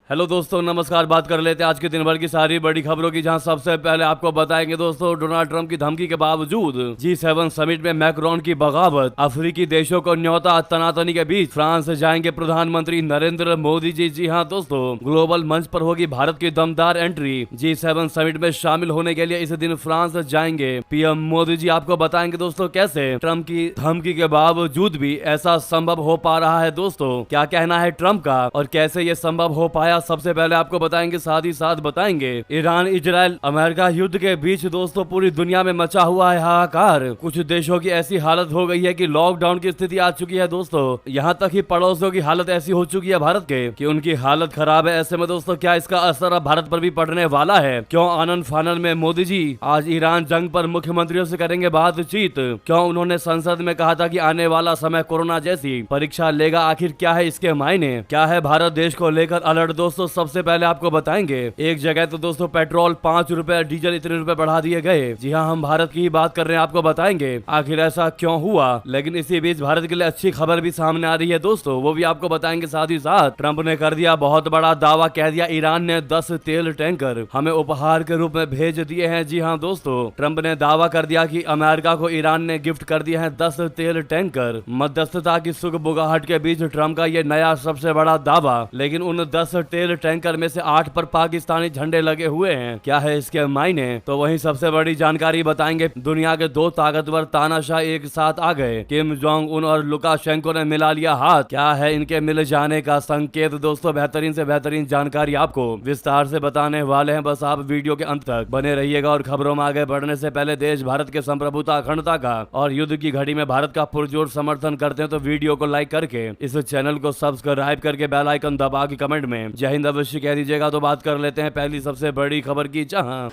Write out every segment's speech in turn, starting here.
Hello दोस्तों, नमस्कार। बात कर लेते हैं आज के दिन भर की सारी बड़ी खबरों की, जहां सबसे पहले आपको बताएंगे दोस्तों, डोनाल्ड ट्रंप की धमकी के बावजूद G7 समिट में मैक्रोन की बगावत, अफ्रीकी देशों को न्योता, तनातनी के बीच फ्रांस जाएंगे प्रधानमंत्री नरेंद्र मोदी जी। जी हाँ दोस्तों, ग्लोबल मंच पर होगी भारत की दमदार एंट्री। G7 समिट में शामिल होने के लिए इस दिन फ्रांस जाएंगे पीएम मोदी जी। आपको बताएंगे दोस्तों कैसे ट्रंप की धमकी के बावजूद भी ऐसा संभव हो पा रहा है। दोस्तों क्या कहना है ट्रंप का और कैसे ये संभव हो पाया, सबसे पहले आपको बताएंगे। साथ ही साथ बताएंगे ईरान इजराइल अमेरिका युद्ध के बीच दोस्तों पूरी दुनिया में मचा हुआ है हाहाकार। कुछ देशों की ऐसी हालत हो गई है कि लॉकडाउन की स्थिति आ चुकी है दोस्तों। यहाँ तक ही पड़ोसियों की हालत ऐसी हो चुकी है भारत के कि उनकी हालत खराब है। ऐसे में दोस्तों क्या इसका असर अब भारत पर भी पड़ने वाला है? क्यों आनंद फानन में मोदी जी आज ईरान जंग पर मुख्यमंत्रियों से करेंगे बातचीत? क्यों उन्होंने संसद में कहा था कि आने वाला समय कोरोना जैसी परीक्षा लेगा? आखिर क्या है इसके मायने? क्या है भारत देश को लेकर अलर्ट? दोस्तों सबसे पहले आपको बताएंगे, एक जगह तो दोस्तों पेट्रोल 5 रुपए, डीजल इतने रुपए बढ़ा दिए गए। जी हाँ, हम भारत की ही बात कर रहे हैं। आपको बताएंगे आखिर ऐसा क्यों हुआ। लेकिन इसी बीच भारत के लिए अच्छी खबर भी सामने आ रही है दोस्तों, वो भी आपको बताएंगे। साथ ही साथ ट्रंप ने कर दिया बहुत बड़ा दावा, कह दिया ईरान ने 10 तेल टैंकर हमें उपहार के रूप में भेज दिए हैं। जी हाँ दोस्तों, ट्रंप ने दावा कर दिया कि अमेरिका को ईरान ने गिफ्ट कर दिए हैं 10 तेल टैंकर। मध्यस्थता की सुगबुगाहट के बीच ट्रंप का ये नया सबसे बड़ा दावा। लेकिन उन 10 तेल टैंकर में से 8 पर पाकिस्तानी झंडे लगे हुए हैं। क्या है इसके मायने? तो वहीं सबसे बड़ी जानकारी बताएंगे। दुनिया के 2 ताकतवर तानाशाह एक साथ आ गए। किम जोंग उन और लुकाशेंको ने मिला लिया हाथ। क्या है इनके मिल जाने का संकेत? दोस्तों बेहतरीन से बेहतरीन जानकारी आपको विस्तार से बताने वाले हैं। बस आप वीडियो के अंत तक बने रहिएगा। और खबरों में आगे बढ़ने से पहले देश भारत के संप्रभुता, अखंडता का और युद्ध की घड़ी में भारत का पुरजोर समर्थन करते हैं तो वीडियो को लाइक करके इस चैनल को सब्सक्राइब करके बेल आइकन दबा के कमेंट में जय हिंद अवश्य कह दीजिएगा। तो बात कर लेते हैं पहली सबसे बड़ी खबर की, जहां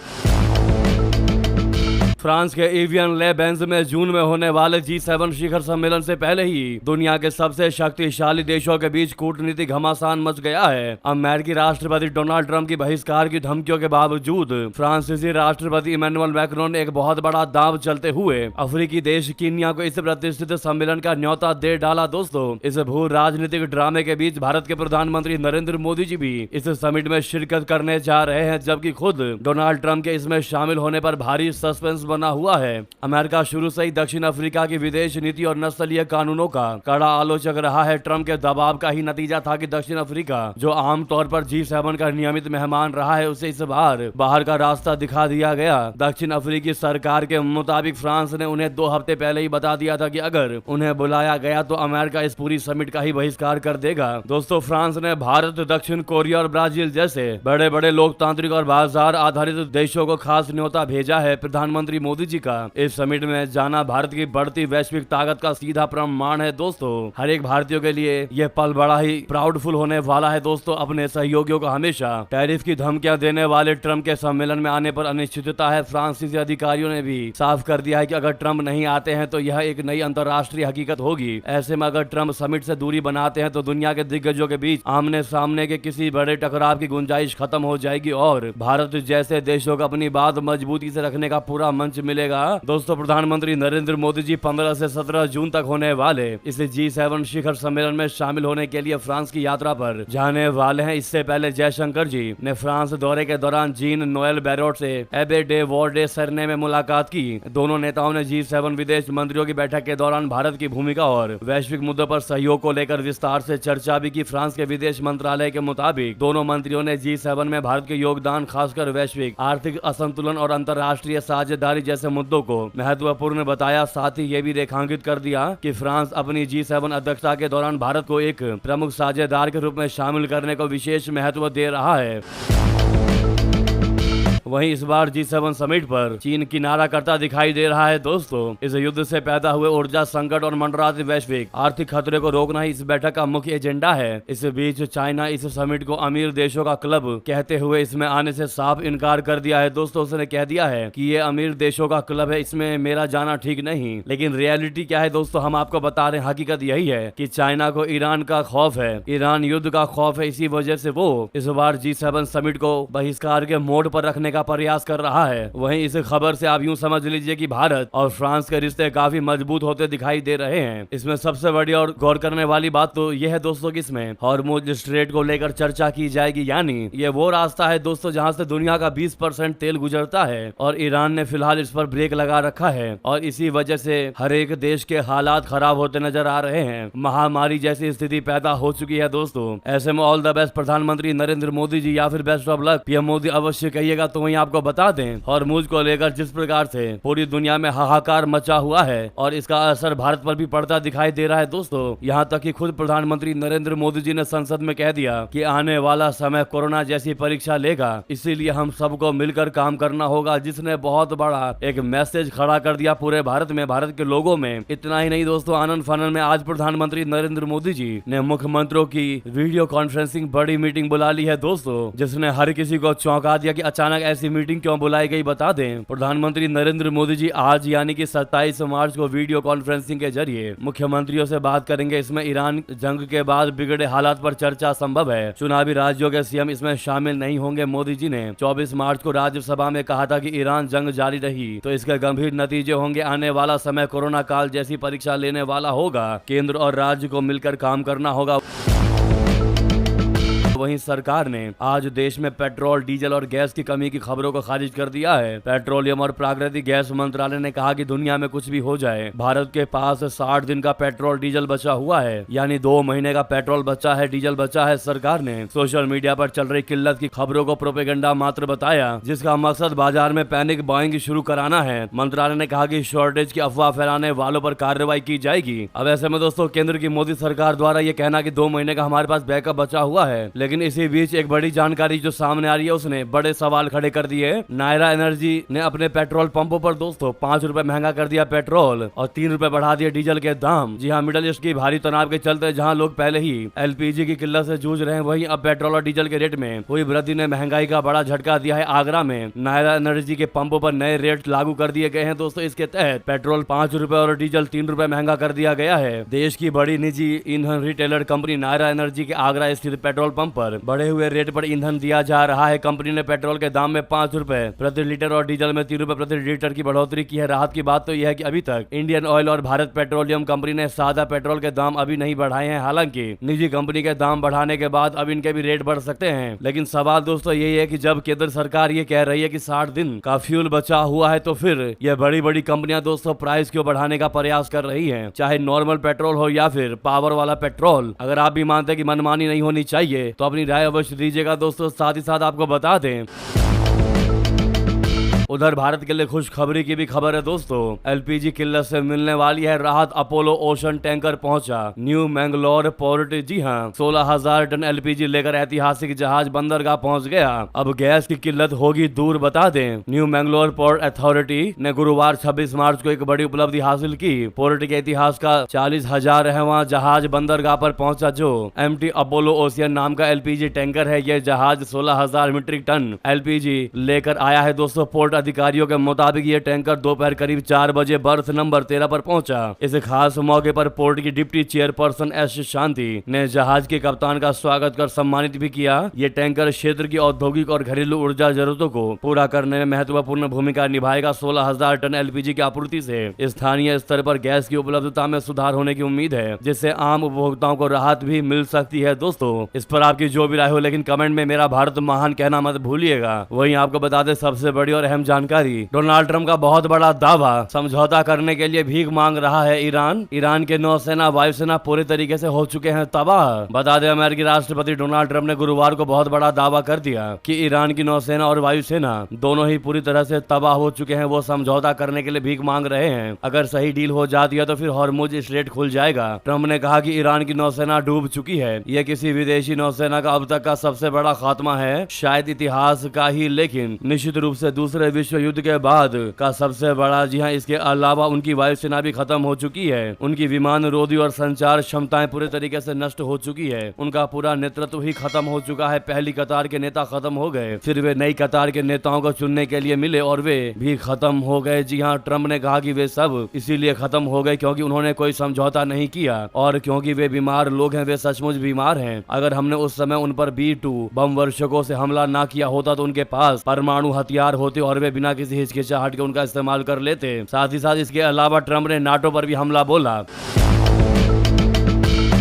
फ्रांस के एवियन ले बेंज में जून में होने वाले G7 शिखर सम्मेलन से पहले ही दुनिया के सबसे शक्तिशाली देशों के बीच कूटनीतिक घमासान मच गया है। अमेरिकी राष्ट्रपति डोनाल्ड ट्रंप की बहिष्कार की धमकियों के बावजूद फ्रांसीसी राष्ट्रपति इमैनुअल मैक्रोन ने एक बहुत बड़ा दांव चलते हुए अफ्रीकी देश कीनिया को इस प्रतिष्ठित सम्मेलन का न्योता दे डाला। दोस्तों इस भू राजनीतिक ड्रामे के बीच भारत के प्रधानमंत्री नरेंद्र मोदी जी भी इस समिट में शिरकत करने जा रहे हैं, जबकि खुद डोनाल्ड ट्रंप के इसमें शामिल होने पर भारी सस्पेंस बना हुआ है। अमेरिका शुरू से ही दक्षिण अफ्रीका की विदेश नीति और नस्लीय कानूनों का कड़ा आलोचक रहा है। ट्रंप के दबाव का ही नतीजा था कि दक्षिण अफ्रीका, जो आमतौर पर G7 का नियमित मेहमान रहा है, उसे इस बाहर का रास्ता दिखा दिया गया। दक्षिण अफ्रीकी सरकार के मुताबिक फ्रांस ने उन्हें 2 हफ्ते पहले ही बता दिया था कि अगर उन्हें बुलाया गया तो अमेरिका इस पूरी समिट का ही बहिष्कार कर देगा। दोस्तों फ्रांस ने भारत, दक्षिण कोरिया और ब्राजील जैसे बड़े बड़े लोकतांत्रिक और बाजार आधारित देशों को खास न्योता भेजा है। प्रधानमंत्री मोदी जी का इस समिट में जाना भारत की बढ़ती वैश्विक ताकत का सीधा प्रमाण है। दोस्तों हर एक भारतीय के लिए यह पल बड़ा ही प्राउडफुल होने वाला है। दोस्तों अपने सहयोगियों को हमेशा टैरिफ की धमकियां देने वाले ट्रंप के सम्मेलन में आने पर अनिश्चितता है। फ्रांसीसी अधिकारियों ने भी साफ कर दिया है कि अगर ट्रंप नहीं आते हैं तो यह एक नई अंतर्राष्ट्रीय हकीकत होगी। ऐसे में अगर ट्रंप समिट से दूरी बनाते हैं तो दुनिया के दिग्गजों के बीच आमने सामने के किसी बड़े टकराव की गुंजाइश खत्म हो जाएगी और भारत जैसे देशों को अपनी बात मजबूती से रखने का पूरा मंच मिलेगा। दोस्तों प्रधानमंत्री नरेंद्र मोदी जी 15 से 17 जून तक होने वाले इस G7 शिखर सम्मेलन में शामिल होने के लिए फ्रांस की यात्रा पर जाने वाले हैं। इससे पहले जयशंकर जी ने फ्रांस दौरे के दौरान जीन नोएल बैरोट से एबे डे वॉर्डे सरने में मुलाकात की। दोनों नेताओं ने G7 विदेश मंत्रियों की बैठक के दौरान भारत की भूमिका और वैश्विक मुद्दों पर सहयोग को लेकर विस्तार से चर्चा भी की। फ्रांस के विदेश मंत्रालय के मुताबिक दोनों मंत्रियों ने G7 में भारत के योगदान, खासकर वैश्विक आर्थिक असंतुलन और अंतर्राष्ट्रीय साझेदारी जैसे मुद्दों को महत्वपूर्ण बताया। साथ ही ये भी रेखांकित कर दिया कि फ्रांस अपनी G7 अध्यक्षता के दौरान भारत को एक प्रमुख साझेदार के रूप में शामिल करने को विशेष महत्व दे रहा है। वहीं इस बार G7 समिट पर चीन किनारा करता दिखाई दे रहा है। दोस्तों इस युद्ध से पैदा हुए ऊर्जा संकट और मंडराते वैश्विक आर्थिक खतरे को रोकना ही इस बैठक का मुख्य एजेंडा है। इस बीच चाइना इस समिट को अमीर देशों का क्लब कहते हुए इसमें आने से साफ इनकार कर दिया है। दोस्तों उसने कह दिया है कि ये अमीर देशों का क्लब है, इसमें मेरा जाना ठीक नहीं। लेकिन रियलिटी क्या है दोस्तों, हम आपको बता रहे हैं। हकीकत यही है कि चाइना को ईरान का खौफ है, ईरान युद्ध का खौफ है। इसी वजह से वो इस बार G7 समिट को बहिष्कार के मोड पर रखने का प्रयास कर रहा है। वहीं इस खबर से आप यूं समझ लीजिए कि भारत और फ्रांस के रिश्ते काफी मजबूत होते दिखाई दे रहे हैं। इसमें सबसे बड़ी और गौर करने वाली बात तो यह है दोस्तों कि इसमें हॉर्मुज स्ट्रेट को लेकर चर्चा की जाएगी, यानी ये वो रास्ता है दोस्तों जहां से दुनिया का 20% तेल गुजरता है और ईरान ने फिलहाल इस पर ब्रेक लगा रखा है और इसी वजह से हर एक देश के हालात खराब होते नजर आ रहे हैं। महामारी जैसी स्थिति पैदा हो चुकी है दोस्तों। ऐसे में ऑल द बेस्ट प्रधानमंत्री नरेंद्र मोदी जी या फिर best of luck PM Modi अवश्य कहिएगा। तो वहीं आपको बता दें हॉर्मुज को लेकर जिस प्रकार से पूरी दुनिया में हाहाकार मचा हुआ है और इसका असर भारत पर भी पड़ता दिखाई दे रहा है दोस्तों। यहाँ तक कि खुद प्रधानमंत्री नरेंद्र मोदी जी ने संसद में कह दिया कि आने वाला समय कोरोना जैसी परीक्षा लेगा, इसीलिए हम सबको मिलकर काम करना होगा, जिसने बहुत बड़ा एक मैसेज खड़ा कर दिया पूरे भारत में, भारत के लोगों में। इतना ही नहीं दोस्तों, आनंद फानन में आज प्रधानमंत्री नरेंद्र मोदी जी ने मुख्यमंत्रियों की वीडियो कॉन्फ्रेंसिंग बड़ी मीटिंग बुला ली है दोस्तों, जिसने हर किसी को चौंका दिया कि अचानक ऐसी मीटिंग क्यों बुलाई गई। बता दें प्रधानमंत्री नरेंद्र मोदी जी आज यानी कि 27 मार्च को वीडियो कॉन्फ्रेंसिंग के जरिए मुख्यमंत्रियों से बात करेंगे। इसमें ईरान जंग के बाद बिगड़े हालात पर चर्चा संभव है। चुनावी राज्यों के सीएम इसमें शामिल नहीं होंगे। मोदी जी ने 24 मार्च को राज्यसभा में कहा था कि ईरान जंग जारी रही तो इसके गंभीर नतीजे होंगे। आने वाला समय कोरोना काल जैसी परीक्षा लेने वाला होगा। केंद्र और राज्य को मिलकर काम करना होगा। वहीं सरकार ने आज देश में पेट्रोल, डीजल और गैस की कमी की खबरों को खारिज कर दिया है। पेट्रोलियम और प्राकृतिक गैस मंत्रालय ने कहा कि दुनिया में कुछ भी हो जाए, भारत के पास 60 दिन का पेट्रोल डीजल बचा हुआ है, यानी 2 महीने का पेट्रोल बचा है, डीजल बचा है। सरकार ने सोशल मीडिया पर चल रही किल्लत की खबरों को प्रोपेगेंडा मात्र बताया, जिसका मकसद बाजार में पैनिक बाइंग शुरू कराना है। मंत्रालय ने कहा कि शॉर्टेज की अफवाह फैलाने वालों पर कार्रवाई की जाएगी। अब ऐसे में दोस्तों केंद्र की मोदी सरकार द्वारा ये कहना कि 2 महीने का हमारे पास बैकअप बचा हुआ है, लेकिन इसी बीच एक बड़ी जानकारी जो सामने आ रही है उसने बड़े सवाल खड़े कर दिए। नायरा एनर्जी ने अपने पेट्रोल पंपों पर दोस्तों 5 रुपए महंगा कर दिया पेट्रोल और 3 रुपए बढ़ा दिए डीजल के दाम। जी हाँ, मिडिल ईस्ट की भारी तनाव के चलते जहां लोग पहले ही एलपीजी की किल्लत से जूझ रहे हैं, वहीं अब पेट्रोल और डीजल के रेट में हुई वृद्धि ने महंगाई का बड़ा झटका दिया है। आगरा में नायरा एनर्जी के पंपों पर नए रेट लागू कर दिए गए हैं दोस्तों। इसके तहत पेट्रोल 5 रुपए और डीजल 3 रुपए महंगा कर दिया गया है। देश की बड़ी निजी ईंधन रिटेलर कंपनी नायरा एनर्जी के आगरा स्थित पेट्रोल पंप पर बढ़े हुए रेट पर ईंधन दिया जा रहा है। कंपनी ने पेट्रोल के दाम में 5 रुपए प्रति लीटर और डीजल में 3 रुपए प्रति लीटर की बढ़ोतरी की है। राहत की बात तो यह है कि अभी तक इंडियन ऑयल और भारत पेट्रोलियम कंपनी ने सादा पेट्रोल के दाम अभी नहीं बढ़ाए हैं। हालांकि निजी कंपनी के दाम बढ़ाने के बाद अब इनके भी रेट बढ़ सकते हैं। लेकिन सवाल दोस्तों यही है कि जब केंद्र सरकार ये कह रही है कि 60 दिन का फ्यूल बचा हुआ है, तो फिर ये बड़ी बड़ी कंपनियां दोस्तों प्राइस क्यों बढ़ाने का प्रयास कर रही है, चाहे नॉर्मल पेट्रोल हो या फिर पावर वाला पेट्रोल। अगर आप भी मानते हैं कि मनमानी नहीं होनी चाहिए तो अपनी राय अवश्य दीजिएगा दोस्तों। साथ ही साथ आपको बता दें उधर भारत के लिए खुशखबरी की भी खबर है दोस्तों। एलपीजी किल्लत से मिलने वाली है राहत। अपोलो ओशन टैंकर पहुंचा न्यू मैंगलोर पोर्ट। जी हां, 16,000 टन एलपीजी लेकर ऐतिहासिक जहाज बंदरगाह पहुंच गया। अब गैस की किल्लत होगी दूर। बता दें न्यू मैंगलोर पोर्ट अथॉरिटी ने गुरुवार 26 मार्च को एक बड़ी उपलब्धि हासिल की। पोर्ट के इतिहास का 40,000वां जहाज बंदरगाह पर पहुंचा, जो एमटी अपोलो ओशियन नाम का एलपीजी टैंकर है। यह जहाज 16,000 मीट्रिक टन एलपीजी लेकर आया है दोस्तों। पोर्ट अधिकारियों के मुताबिक ये टैंकर दोपहर करीब 4 बजे बर्थ नंबर 13 पर पहुंचा। इस खास मौके पर पोर्ट की डिप्टी चेयरपर्सन एस शांति ने जहाज के कप्तान का स्वागत कर सम्मानित भी किया। ये टैंकर क्षेत्र की औद्योगिक और घरेलू ऊर्जा जरूरतों को पूरा करने में महत्वपूर्ण भूमिका निभाएगा। 16,000 टन एलपीजी की आपूर्ति से स्थानीय स्तर पर गैस की उपलब्धता में सुधार होने की उम्मीद है, जिससे आम उपभोक्ताओं को राहत भी मिल सकती है दोस्तों। इस पर आपकी जो भी राय हो, लेकिन कमेंट में मेरा भारत महान कहना मत भूलिएगा। वहीं आपको बता दें सबसे बड़ी और अहम जानकारी, डोनाल्ड ट्रंप का बहुत बड़ा दावा, समझौता करने के लिए भीख मांग रहा है ईरान के नौसेना वायुसेना पूरे तरीके से हो चुके हैं तबाह। बता दें अमेरिकी राष्ट्रपति डोनाल्ड ट्रंप ने गुरुवार को बहुत बड़ा दावा कर दिया कि ईरान की नौसेना और वायुसेना दोनों ही पूरी तरह से तबाह हो चुके हैं। वो समझौता करने के लिए भीख मांग रहे हैं। अगर सही डील हो जाती है तो फिर हॉर्मुज स्ट्रेट खुल जाएगा। ट्रंप ने कहा कि ईरान की नौसेना डूब चुकी है। यह किसी विदेशी नौसेना का अब तक का सबसे बड़ा खात्मा है, शायद इतिहास का ही, लेकिन निश्चित रूप से दूसरे विश्व युद्ध के बाद का सबसे बड़ा। जी हाँ, इसके अलावा उनकी वायुसेना भी खत्म हो चुकी है। उनकी विमान रोधी और संचार क्षमताएं पूरे तरीके से नष्ट हो चुकी है। उनका पूरा नेतृत्व ही खत्म हो चुका है। पहली कतार के नेता खत्म हो गए, फिर वे नई कतार के नेताओं को चुनने के लिए मिले और वे भी खत्म हो गए। जी हाँ, ट्रम्प ने कहा कि वे सब इसीलिए खत्म हो गए क्योंकि उन्होंने कोई समझौता नहीं किया और क्योंकि वे बीमार लोग हैं, वे सचमुच बीमार हैं। अगर हमने उस समय उन पर B-2 बम वर्षकों से हमला ना किया होता तो उनके पास परमाणु हथियार होते और वे बिना किसी हिचकिचाहट के उनका इस्तेमाल कर लेते। साथ ही साथ इसके अलावा ट्रम्प ने नाटो पर भी हमला बोला।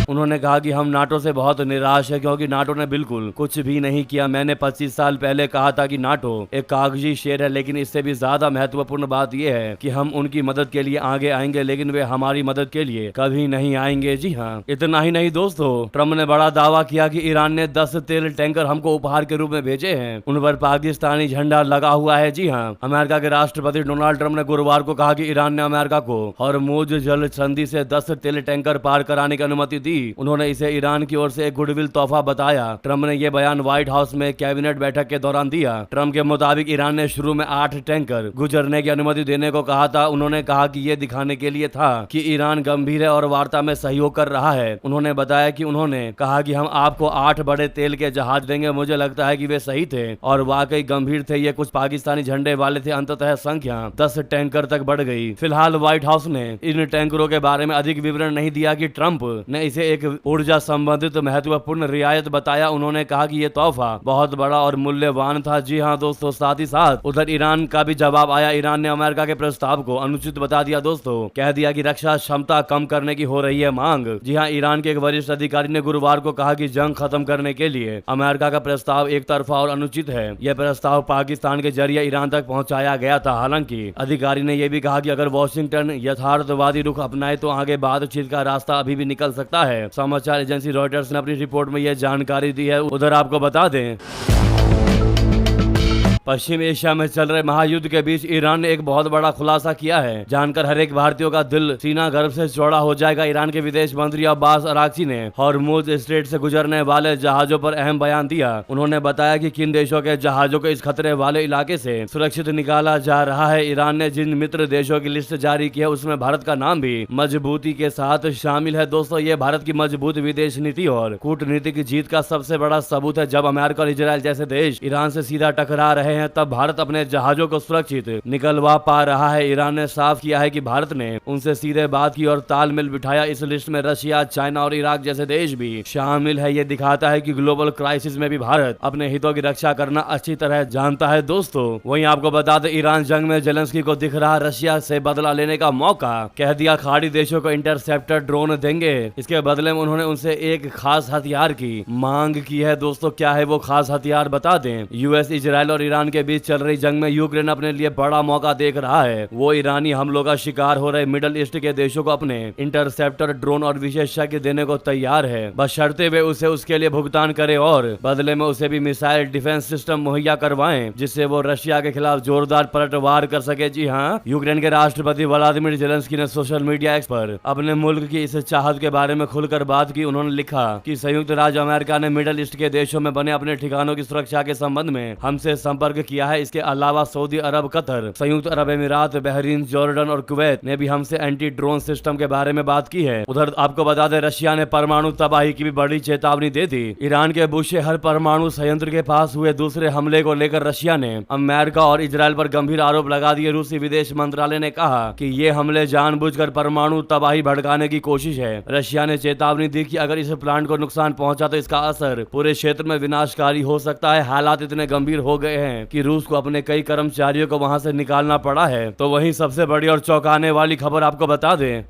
उन्होंने कहा कि हम नाटो से बहुत निराश है क्योंकि नाटो ने बिल्कुल कुछ भी नहीं किया। मैंने 25 साल पहले कहा था कि नाटो एक कागजी शेर है, लेकिन इससे भी ज्यादा महत्वपूर्ण बात यह है कि हम उनकी मदद के लिए आगे आएंगे, लेकिन वे हमारी मदद के लिए कभी नहीं आएंगे। जी हाँ, इतना ही नहीं दोस्तों, ट्रम्प ने बड़ा दावा किया कि ईरान ने 10 तेल टैंकर हमको उपहार के रूप में भेजे हैं। उन पर पाकिस्तानी झंडा लगा हुआ है। जी हाँ, अमेरिका के राष्ट्रपति डोनाल्ड ट्रम्प ने गुरुवार को कहा कि ईरान ने अमेरिका को हॉर्मुज जल संधि से 10 तेल टैंकर पार कराने की अनुमति दी। उन्होंने इसे ईरान की ओर से एक गुडविल तोहफा बताया। ट्रम्प ने यह बयान व्हाइट हाउस में कैबिनेट बैठक के दौरान दिया। ट्रम्प के मुताबिक ईरान ने शुरू में 8 टैंकर गुजरने की अनुमति देने को कहा था। उन्होंने कहा कि यह दिखाने के लिए था कि ईरान गंभीर है और वार्ता में सहयोग कर रहा है। उन्होंने बताया कि उन्होंने कहा कि हम आपको 8 बड़े तेल के जहाज देंगे। मुझे लगता है कि वे सही थे और वाकई गंभीर थे। ये कुछ पाकिस्तानी झंडे वाले थे। अंततः संख्या 10 टैंकर तक बढ़ गई। फिलहाल व्हाइट हाउस ने इन टैंकरों के बारे में अधिक विवरण नहीं दिया कि ट्रम्प ने इसे एक ऊर्जा संबंधित महत्वपूर्ण रियायत बताया। उन्होंने कहा कि यह तोहफा बहुत बड़ा और मूल्यवान था। जी हाँ दोस्तों, साथ ही साथ उधर ईरान का भी जवाब आया। ईरान ने अमेरिका के प्रस्ताव को अनुचित बता दिया। दोस्तों, कह दिया कि रक्षा क्षमता कम करने की हो रही है मांग। जी हाँ, ईरान के एक वरिष्ठ अधिकारी ने गुरुवार को कहा कि जंग खत्म करने के लिए अमेरिका का प्रस्ताव एक तरफा और अनुचित है। यह प्रस्ताव पाकिस्तान के जरिए ईरान तक पहुंचाया गया था। हालांकि अधिकारी ने यह भी कहा कि अगर वॉशिंगटन यथार्थवादी रुख अपनाए तो आगे बातचीत का रास्ता अभी भी निकल सकता है। समाचार एजेंसी रॉयटर्स ने अपनी रिपोर्ट में यह जानकारी दी है। उधर आपको बता दें, पश्चिम एशिया में चल रहे महायुद्ध के बीच ईरान ने एक बहुत बड़ा खुलासा किया है। जानकर हर एक भारतीयों का दिल सीना गर्व से चौड़ा हो जाएगा। ईरान के विदेश मंत्री अब्बास अराक्ची ने हॉर्मुज स्ट्रेट से गुजरने वाले जहाजों पर अहम बयान दिया। उन्होंने बताया कि किन देशों के जहाजों को इस खतरे वाले इलाके से सुरक्षित निकाला जा रहा है। ईरान ने जिन मित्र देशों की लिस्ट जारी की है उसमें भारत का नाम भी मजबूती के साथ शामिल है। दोस्तों, ये भारत की मजबूत विदेश नीति और कूटनीतिक जीत का सबसे बड़ा सबूत है। जब अमेरिका और इजराइल जैसे देश ईरान से सीधा टकरा रहे हैं तब भारत अपने जहाजों को सुरक्षित निकलवा पा रहा है। ईरान ने साफ किया है कि भारत ने उनसे सीधे बात की और तालमेल बिठाया। इस लिस्ट में रशिया, चाइना और इराक जैसे देश भी शामिल है। ये दिखाता है कि ग्लोबल क्राइसिस में भी भारत अपने हितों की रक्षा करना अच्छी तरह जानता है। दोस्तों, वहीं आपको बता दें, ईरान जंग में जेलेंस्की को दिख रहा रशिया से बदला लेने का मौका। कह दिया खाड़ी देशों को इंटरसेप्टर ड्रोन देंगे। इसके बदले में उन्होंने उनसे एक खास हथियार की मांग की है। दोस्तों, क्या है वो खास हथियार बता दें। यूएस, इजराइल और ईरान के बीच चल रही जंग में यूक्रेन अपने लिए बड़ा मौका देख रहा है। वो ईरानी हमलों का शिकार हो रहे मिडल ईस्ट के देशों को अपने इंटरसेप्टर ड्रोन और विशेषज्ञ देने को तैयार है, बशर्ते वे उसे उसके लिए भुगतान करे और बदले में उसे भी मिसाइल डिफेंस सिस्टम मुहैया करवाएं जिससे वो रशिया के खिलाफ जोरदार पलटवार कर सके। जी हाँ, यूक्रेन के राष्ट्रपति व्लादिमीर जेलेंस्की ने सोशल मीडिया एक्स पर अपने मुल्क की इस चाहत के बारे में खुलकर बात की। उन्होंने लिखा कि संयुक्त राज्य अमेरिका ने मिडल ईस्ट के देशों में बने अपने ठिकानों की सुरक्षा के संबंध में हमसे संपर्क किया है। इसके अलावा सऊदी अरब, कतर, संयुक्त अरब अमीरात, बहरीन, जॉर्डन और कुवैत ने भी हमसे एंटी ड्रोन सिस्टम के बारे में बात की है। उधर आपको बता दें, रशिया ने परमाणु तबाही की भी बड़ी चेतावनी दी थी। ईरान के बुशेहर परमाणु संयंत्र के पास हुए दूसरे हमले को लेकर रशिया ने अमेरिका और इजराइल पर गंभीर आरोप लगा दिए। रूसी विदेश मंत्रालय ने कहा कि ये हमले जानबूझकर परमाणु तबाही भड़काने की कोशिश है। रशिया ने चेतावनी दी कि अगर इस प्लांट को नुकसान पहुंचा तो इसका असर पूरे क्षेत्र में विनाशकारी हो सकता है। हालात इतने गंभीर हो गए हैं कि रूस को अपने कई कर्मचारियों को वहां से निकालना पड़ा है। तो वहीं सबसे बड़ी और चौंकाने वाली खबर आपको बता दें,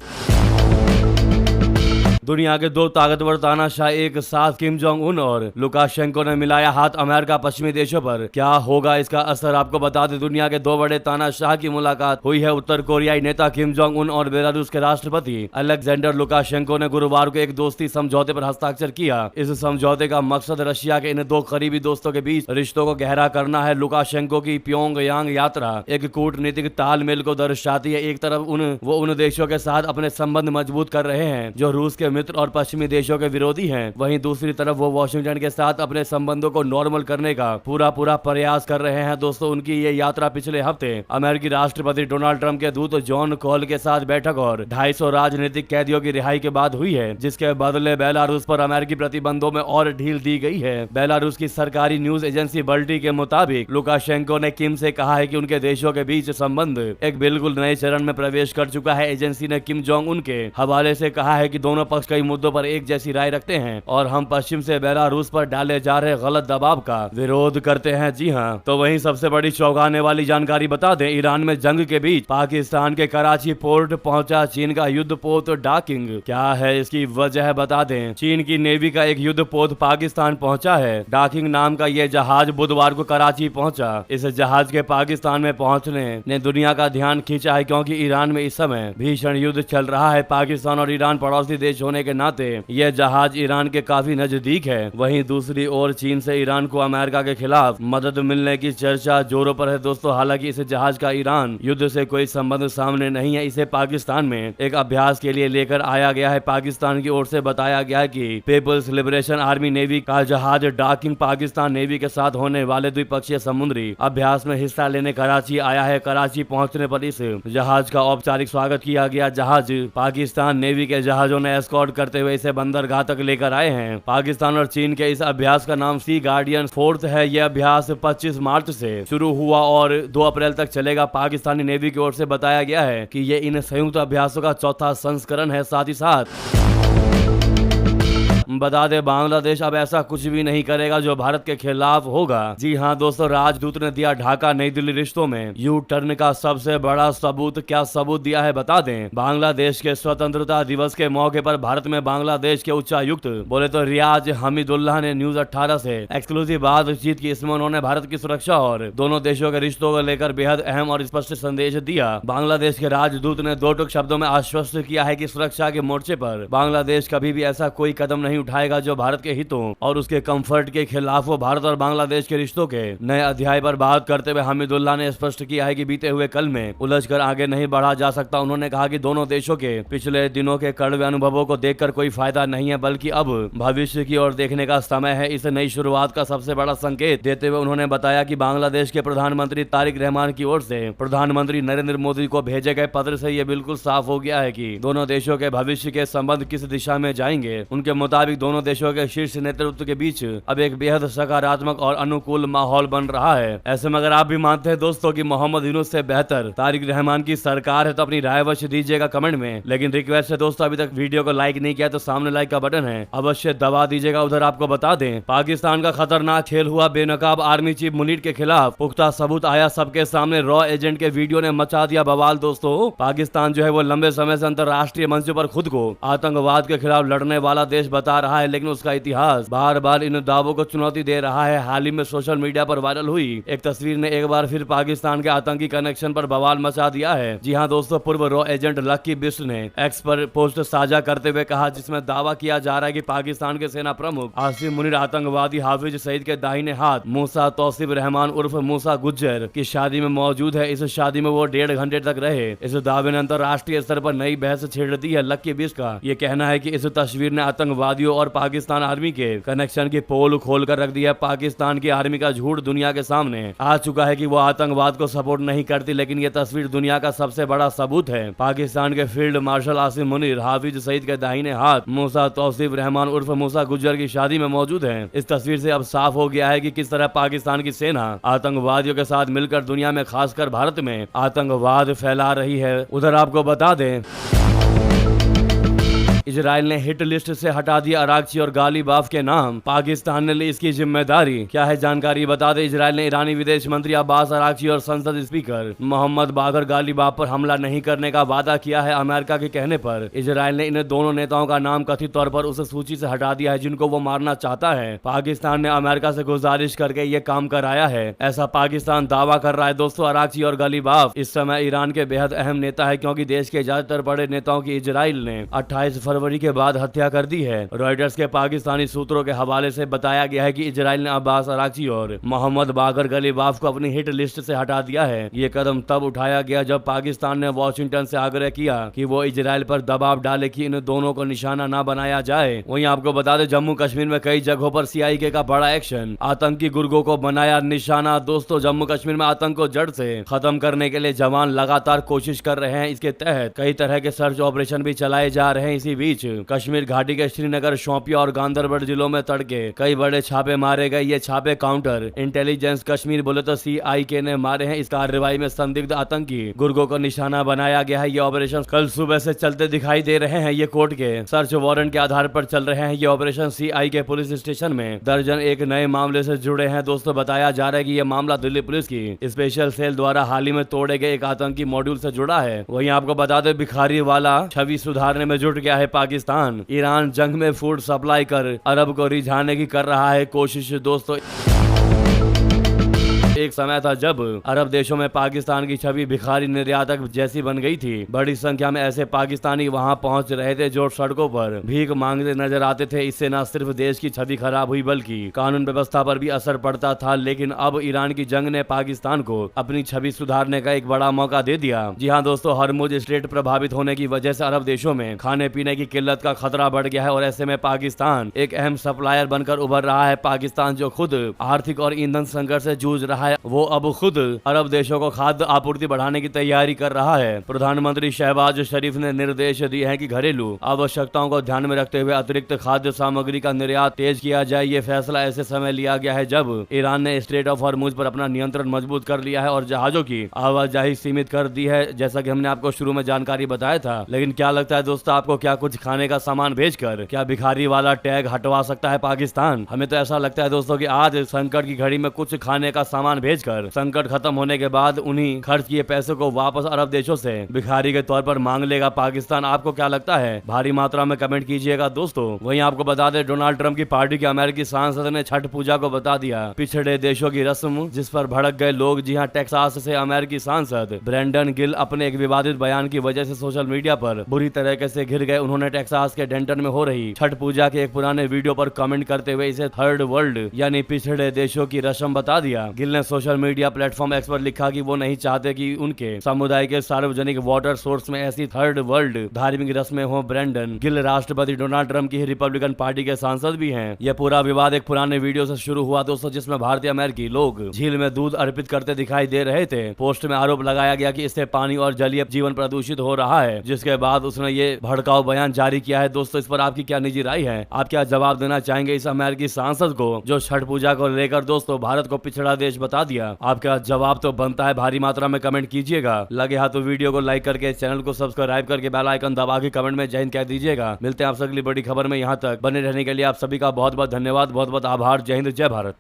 दुनिया के दो ताकतवर तानाशाह एक साथ किम जोंग उन और लुकाशेंको ने मिलाया हाथ अमेरिका पश्चिमी देशों पर। क्या होगा इसका असर, आपको बता दें। दुनिया के दो बड़े तानाशाह की मुलाकात हुई है। उत्तर कोरियाई नेता किम जोंग उन और बेलारूस के राष्ट्रपति अलेक्जेंडर लुकाशेंको ने गुरुवार को एक दोस्ती समझौते पर हस्ताक्षर किया। इस समझौते का मकसद रशिया के इन दो करीबी दोस्तों के बीच रिश्तों को गहरा करना है। लुकाशेंको की प्योंगयांग यात्रा एक कूटनीतिक तालमेल को दर्शाती है। एक तरफ वो उन देशों के साथ अपने संबंध मजबूत कर रहे हैं जो रूस के मित्र और पश्चिमी देशों के विरोधी हैं। वहीं दूसरी तरफ वो वॉशिंगटन के साथ अपने संबंधों को नॉर्मल करने का पूरा प्रयास कर रहे हैं। दोस्तों, उनकी ये यात्रा पिछले हफ्ते अमेरिकी राष्ट्रपति डोनाल्ड ट्रंप के दूत जॉन कॉल के साथ बैठक और 250 राजनीतिक कैदियों की रिहाई के बाद हुई है, जिसके बदले बेलारूस पर अमेरिकी प्रतिबंधों में और ढील दी गई है। बेलारूस की सरकारी न्यूज एजेंसी बल्टी के मुताबिक लुकाशेंको ने किम से कहा है कि उनके देशों के बीच संबंध एक बिल्कुल नए चरण में प्रवेश कर चुका है। एजेंसी ने किम जोंग उन के हवाले से कहा है कि दोनों पक्ष कई मुद्दों पर एक जैसी राय रखते हैं और हम पश्चिम से बेलारूस पर डाले जा रहे गलत दबाव का विरोध करते हैं। जी हाँ, तो वहीं सबसे बड़ी चौंकाने वाली जानकारी बता दें, ईरान में जंग के बीच पाकिस्तान के कराची पोर्ट पहुंचा चीन का युद्धपोत डाकिंग। क्या है इसकी वजह बता दें, चीन की नेवी का एक युद्धपोत पाकिस्तान पहुंचा है। डाकिंग नाम का यह जहाज बुधवार को कराची पहुंचा। इस जहाज के पाकिस्तान में पहुंचने ने दुनिया का ध्यान खींचा है, क्योंकि ईरान में इस समय भीषण युद्ध चल रहा है। पाकिस्तान और ईरान पड़ोसी देश होने के नाते यह जहाज ईरान के काफी नजदीक है। वहीं दूसरी ओर चीन से ईरान को अमेरिका के खिलाफ मदद मिलने की चर्चा जोरों पर है। दोस्तों, हालांकि इस जहाज का ईरान युद्ध से कोई संबंध सामने नहीं है। इसे पाकिस्तान में एक अभ्यास के लिए लेकर आया गया है। पाकिस्तान की ओर से बताया गया है कि पीपल्स लिबरेशन आर्मी नेवी का जहाज डाकिंग पाकिस्तान नेवी के साथ होने वाले द्विपक्षीय समुद्री अभ्यास में हिस्सा लेने कराची आया है। कराची पहुंचने पर इस जहाज का औपचारिक स्वागत किया गया। जहाज पाकिस्तान नेवी के जहाजों ने एस्कॉर्ट करते हुए इसे बंदरगाह तक लेकर आए हैं। पाकिस्तान और चीन के इस अभ्यास का नाम सी गार्डियन 4 है। यह अभ्यास 25 मार्च से शुरू हुआ और 2 अप्रैल तक चलेगा। पाकिस्तानी नेवी की ओर से बताया गया है कि ये इन संयुक्त अभ्यासों का चौथा संस्करण है। साथ ही साथ बता दे, बांग्लादेश अब ऐसा कुछ भी नहीं करेगा जो भारत के खिलाफ होगा। जी हाँ दोस्तों, राजदूत ने दिया ढाका नई दिल्ली रिश्तों में यू टर्न का सबसे बड़ा सबूत। क्या सबूत दिया है बता दें, बांग्लादेश के स्वतंत्रता दिवस के मौके पर भारत में बांग्लादेश के उच्चायुक्त बोले तो रियाज हमीदुल्लाह ने न्यूज 18 से एक्सक्लूसिव बातचीत की। इसमें उन्होंने भारत की सुरक्षा और दोनों देशों के रिश्तों को लेकर बेहद अहम और स्पष्ट संदेश दिया। बांग्लादेश के राजदूत ने 2 टूक शब्दों में आश्वस्त किया है कि सुरक्षा के मोर्चे पर बांग्लादेश कभी भी ऐसा कोई कदम नहीं उठाएगा जो भारत के हितों और उसके कंफर्ट के खिलाफ हो। भारत और बांग्लादेश के रिश्तों के नए अध्याय पर बात करते हुए हमीदुल्लाह ने स्पष्ट किया है कि बीते हुए कल में उलझकर आगे नहीं बढ़ा जा सकता। उन्होंने कहा कि दोनों देशों के पिछले दिनों के कड़वे अनुभवों को देखकर कोई फायदा नहीं है, बल्कि अब भविष्य की ओर देखने का समय है। इस नई शुरुआत का सबसे बड़ा संकेत देते हुए उन्होंने बताया कि बांग्लादेश के प्रधानमंत्री तारिक रहमान की ओर से प्रधानमंत्री नरेंद्र मोदी को भेजे गए पत्र से यह बिल्कुल साफ हो गया है कि दोनों देशों के भविष्य के संबंध किस दिशा में जाएंगे। उनके मुताबिक दोनों देशों के शीर्ष नेतृत्व के बीच अब एक बेहद सकारात्मक और अनुकूल माहौल बन रहा है। ऐसे में अगर आप भी मानते हैं दोस्तों कि मोहम्मद यूनुस से बेहतर तारिक रहमान की सरकार है तो अपनी राय अवश्य दीजिएगा कमेंट में। लेकिन रिक्वेस्ट है दोस्तों, अभी तक वीडियो को लाइक नहीं किया तो सामने लाइक का बटन है, अवश्य दबा दीजिएगा। उधर आपको बता दें, पाकिस्तान का खतरनाक खेल हुआ बेनकाब आर्मी चीफ मुनीर के खिलाफ पुख्ता सबूत आया सबके सामने। रॉ एजेंट के वीडियो ने मचा दिया बवाल। दोस्तों, पाकिस्तान जो है वो लंबे समय से अंतरराष्ट्रीय मंचों पर खुद को आतंकवाद के खिलाफ लड़ने वाला देश बता रहा है, लेकिन उसका इतिहास बार बार इन दावों को चुनौती दे रहा है। हाल ही में सोशल मीडिया पर वायरल हुई एक तस्वीर ने एक बार फिर पाकिस्तान के आतंकी कनेक्शन पर बवाल मचा दिया है। जी हां दोस्तों, पूर्व रॉ एजेंट लक्की बिस्ट ने एक्स पर पोस्ट साझा करते हुए कहा, जिसमें दावा किया जा रहा है कि पाकिस्तान के सेना प्रमुख आसिम मुनीर आतंकवादी हाफिज सईद के दाहिने हाथ मूसा तौसीफ रहमान उर्फ मूसा गुज्जर की शादी में मौजूद है। इस शादी में वो 1.5 घंटे तक रहे। इस दावे ने अंतरराष्ट्रीय स्तर पर नई बहस छेड़ दी है। लक्की बिस्ट का ये कहना है कि इस तस्वीर ने आतंकवादियों और पाकिस्तान आर्मी के कनेक्शन की पोल खोल कर रख दिया। पाकिस्तान की आर्मी का झूठ दुनिया के सामने आ चुका है कि वो आतंकवाद को सपोर्ट नहीं करती, लेकिन ये तस्वीर दुनिया का सबसे बड़ा सबूत है। पाकिस्तान के फील्ड मार्शल आसिम मुनीर हाफिज सईद के दाहिने हाथ मूसा तौसीफ रहमान उर्फ मूसा गुज्जर की शादी में मौजूद है। इस तस्वीर से अब साफ हो गया है कि किस तरह पाकिस्तान की सेना आतंकवादियों के साथ मिलकर दुनिया में, खासकर भारत में आतंकवाद फैला रही है। उधर आपको बता दें, इजराइल ने हिट लिस्ट से हटा दिया अरागची और गालिबाफ के नाम। पाकिस्तान ने ली इसकी जिम्मेदारी। क्या है जानकारी बता दें, इजराइल ने ईरानी विदेश मंत्री अब्बास अरागची और संसद स्पीकर मोहम्मद बागर गालिबाफ पर हमला नहीं करने का वादा किया है। अमेरिका के कहने पर इजराइल ने इन दोनों नेताओं का नाम कथित तौर पर उस सूची से हटा दिया है जिनको वो मारना चाहता है। पाकिस्तान ने अमेरिका से गुजारिश करके ये काम कराया है, ऐसा पाकिस्तान दावा कर रहा है। दोस्तों, अरागची और गालिबाफ इस समय ईरान के बेहद अहम नेता है, क्योंकि देश के ज्यादातर बड़े नेताओं की इजराइल ने 28 फरवरी के बाद हत्या कर दी है। रॉयटर्स के पाकिस्तानी सूत्रों के हवाले से बताया गया है कि इजराइल ने अब्बास अराक्ची और मोहम्मद बाकर गलीबाफ को अपनी हिट लिस्ट से हटा दिया है। ये कदम तब उठाया गया जब पाकिस्तान ने वॉशिंगटन से आग्रह किया कि वो इजराइल पर दबाव डाले कि इन दोनों को निशाना न बनाया जाए। वहीं आपको बता दें, जम्मू कश्मीर में कई जगहों पर सीआईके का बड़ा एक्शन, आतंकी गुर्गों को बनाया निशाना। दोस्तों, जम्मू कश्मीर में आतंक को जड़ से खत्म करने के लिए जवान लगातार कोशिश कर रहे हैं। इसके तहत कई तरह के सर्च ऑपरेशन भी चलाए जा रहे हैं। इसी बीच कश्मीर घाटी के श्रीनगर, शोपियां और गांदरबल जिलों में तड़के कई बड़े छापे मारे गए। ये छापे काउंटर इंटेलिजेंस कश्मीर बोले तो सीआईके ने मारे हैं। इस कार्रवाई में संदिग्ध आतंकी गुर्गों को निशाना बनाया गया है। ये ऑपरेशन कल सुबह से चलते दिखाई दे रहे हैं। ये कोर्ट के सर्च वारंट के आधार पर चल रहे हैं। ये ऑपरेशन सीआईके पुलिस स्टेशन में दर्जन एक नए मामले से जुड़े हैं। दोस्तों, बताया जा रहा है कि यह मामला दिल्ली पुलिस की स्पेशल सेल द्वारा हाल ही में तोड़े गए एक आतंकी मॉड्यूल से जुड़ा है। वहीं आपको बता दें, भिखारी वाला छवि सुधारने में जुट गया है पाकिस्तान। ईरान जंग में फूड सप्लाई कर अरब को रिझाने की कर रहा है कोशिश। दोस्तों, एक समय था जब अरब देशों में पाकिस्तान की छवि भिखारी निर्यातक जैसी बन गई थी। बड़ी संख्या में ऐसे पाकिस्तानी वहां पहुंच रहे थे जो सड़कों पर भीख मांगते नजर आते थे। इससे न सिर्फ देश की छवि खराब हुई बल्कि कानून व्यवस्था पर भी असर पड़ता था। लेकिन अब ईरान की जंग ने पाकिस्तान को अपनी छवि सुधारने का एक बड़ा मौका दे दिया। जी हाँ दोस्तों, हरमुज स्ट्रेट प्रभावित होने की वजह से अरब देशों में खाने पीने की किल्लत का खतरा बढ़ गया है और ऐसे में पाकिस्तान एक अहम सप्लायर बनकर उभर रहा है। पाकिस्तान जो खुद आर्थिक और ईंधन संकट से जूझ रहा है, वो अब खुद अरब देशों को खाद्य आपूर्ति बढ़ाने की तैयारी कर रहा है। प्रधानमंत्री शहबाज शरीफ ने निर्देश दिए हैं कि घरेलू आवश्यकताओं को ध्यान में रखते हुए अतिरिक्त खाद्य सामग्री का निर्यात तेज किया जाए। ये फैसला ऐसे समय लिया गया है जब ईरान ने स्ट्रेट ऑफ हॉर्मुज पर अपना नियंत्रण मजबूत कर लिया है और जहाजों की आवाजाही सीमित कर दी है, जैसा कि हमने आपको शुरू में जानकारी बताया था। लेकिन क्या लगता है दोस्तों आपको, क्या कुछ खाने का सामान भेजकर क्या भिखारी वाला टैग हटवा सकता है पाकिस्तान? हमें तो ऐसा लगता है दोस्तों कि आज संकट की घड़ी में कुछ खाने का सामान भेजकर संकट खत्म होने के बाद उन्हीं खर्च किए पैसों को वापस अरब देशों से भिखारी के तौर पर मांग लेगा पाकिस्तान। आपको क्या लगता है? भारी मात्रा में कमेंट कीजिएगा दोस्तों। वहीं आपको बता दें, डोनाल्ड ट्रंप की पार्टी के अमेरिकी सांसद ने छठ पूजा को बता दिया पिछड़े देशों की रस्म, जिस पर भड़क गए लोग। जी हाँ, टेक्सास से अमेरिकी सांसद ब्रेंडन गिल अपने एक विवादित बयान की वजह से सोशल मीडिया पर बुरी तरीके से घिर गए। उन्होंने टेक्सास के डेंटन में हो रही छठ पूजा के एक पुराने वीडियो पर कमेंट करते हुए इसे थर्ड वर्ल्ड यानी पिछड़े देशों की रस्म बता दिया। गिल ने सोशल मीडिया प्लेटफॉर्म एक्स पर लिखा कि वो नहीं चाहते कि उनके समुदाय के सार्वजनिक वाटर सोर्स में ऐसी थर्ड वर्ल्ड धार्मिक रस्में हो। ब्रेंडन गिल राष्ट्रपति डोनाल्ड ट्रंप की रिपब्लिकन पार्टी के सांसद भी हैं। यह पूरा विवाद एक पुराने वीडियो से शुरू हुआ दोस्तों, जिसमें भारतीय अमेरिकी लोग झील में दूध अर्पित करते दिखाई दे रहे थे। पोस्ट में आरोप लगाया गया कि इससे पानी और जलीय जीवन प्रदूषित हो रहा है, जिसके बाद उसने ये भड़काऊ बयान जारी किया है। दोस्तों, इस पर आपकी क्या निजी राय है? आप क्या जवाब देना चाहेंगे इस अमेरिकी सांसद को जो छठ पूजा को लेकर दोस्तों भारत को पिछड़ा देश बता दिया? आपका जवाब तो बनता है, भारी मात्रा में कमेंट कीजिएगा। लगे हाथ तो वीडियो को लाइक करके चैनल को सब्सक्राइब करके बेल आइकन दबा के कमेंट में जय हिंद कह दीजिएगा। मिलते हैं आपसे अगली बड़ी खबर में। यहाँ तक बने रहने के लिए आप सभी का बहुत बहुत धन्यवाद, बहुत बहुत आभार। जय हिंद, जय भारत।